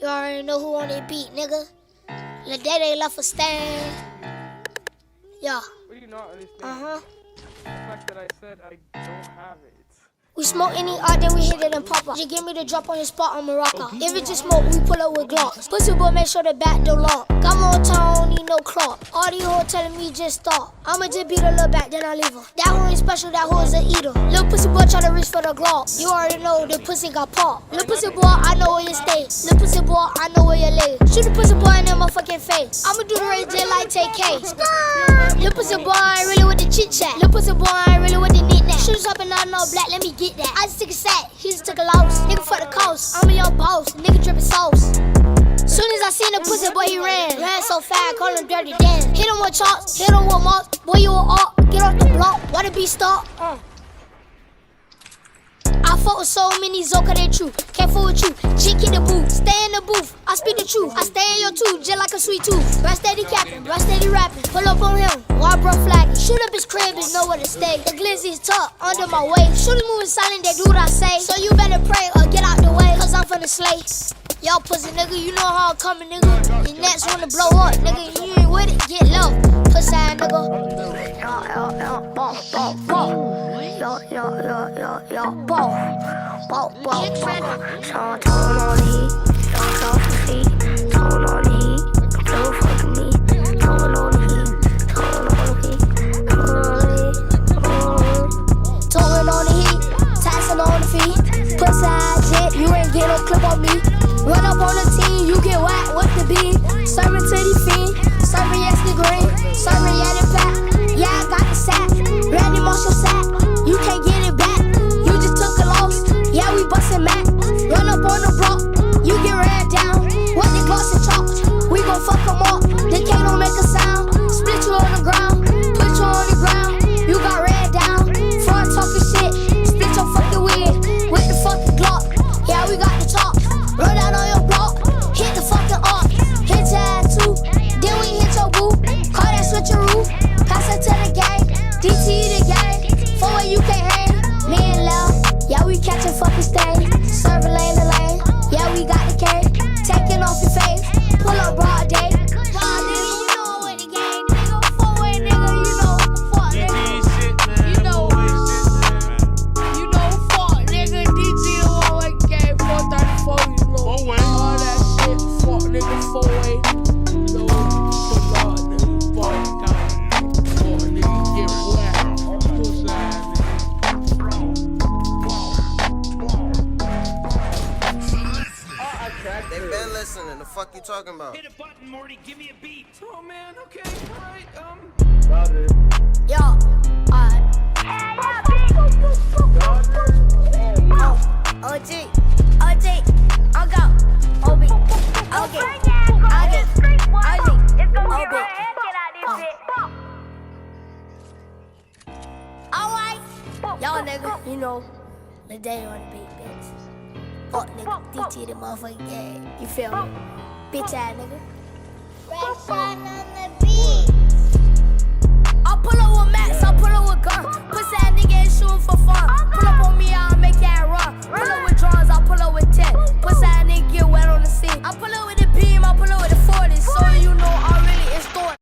You already know who on that beat, nigga. The day they left a stand. Yeah. What do you not understand? The fact that I said I don't have it. We smoke any art, then we hit it and pop up. Just give me the drop on your spot on Morocco. If it just smoke, we pull up with Glocks. Pussy boy, make sure the back door lock. Got my own town, don't need no clock. All these hoes telling me just stop. I'ma just beat her little back, then I leave her. That hoe ain't special, that hoe is a eater. Little pussy boy try to reach for the Glock. You already know the pussy got popped. Little pussy boy, I know where you stay. Little pussy boy, I know where you lay. Shoot the pussy boy in that motherfucking face. I'ma do the Ray J like TK. Little pussy boy, ain't really with the chit chat. Little pussy boy, ain't really with the knick-knack. Shooters up and I know black, let me get that. I just took a sack, he just took a loss. Nigga fuck the coast, I'm a young boss. Nigga drippin' sauce. Soon as I seen the pussy boy, he ran. Ran so fast, call him Dirty Dan. Hit him with chalks, hit him with mops. Boy, you a up, get off the block. Why the beat stop? I fought with so many Zoka, they true. Can't fool with you. Chick in the booth, stay in the booth. I speak the truth. I stay in your tooth, just like a sweet tooth. Bruh steady capping, bruh steady rapping. Pull up on him, while bro flagging. Shoot up his crib, there's nowhere to stay. The glizzy's tucked under my waist. Shooters moving silent, they do what I say. So you better pray or get out the way, cause I'm finna slay. Y'all pussy nigga, you know how I'm coming, nigga. Your next wanna blow up, nigga. You ain't with it, get low. Pussy ass nigga. So tone on the heat, don't off the feet. Tone on the heat, don't fuck me. Tone on the heat, tone on the heat, Towing on the heat, taxing on the feet. Pussy ass shit, you ain't get no clip on me. Run up on the team, you get whacked with the beam. Serving to the fiend, serving yes the green, serving yeah the pack. Yeah, I got the sack, ready Marshall sack. You can't get it back, you just took a loss. Yeah, we bustin' Mac, run up on the block, you get ran down. What the gloss and chalk, we gon' fuck 'em up. They can't don't make a sound, split you on the ground, put you on the ground. You got ran down, front talking shit, split your fucking wig with the fucking Glock. Yeah, we got the chalk, run out on your block, hit the fucking up, hit your ass too. Then we hit your boo, call that switcheroo, pass it to the gang, DT the gang, for where you can't hang. Me and Lil, yeah, we catchin' fucking stain. Serving lane to lane, yeah, we got the cane. Taking off your face, pull up broad day. Broad nigga, you know what the gang, nigga. Forward nigga, you know fuck nigga. You know, you know fuck nigga. DG the one way game 434, you know. All that shit, fuck nigga, 4-way. You know, fuck all nigga, fuck down. Fuck nigga, get whacked. Pussy ass nigga. They been listening. The fuck you talking about? Hit a button, Morty. Give me a beat. Oh man, okay, alright, Yo, alright. OG, I'll go. OB, Alright. Y'all nigga, you know, the day on the beat, bitch. Fuck nigga, DT the motherfucking gang. You feel me? Bitch ass nigga. Red shine on the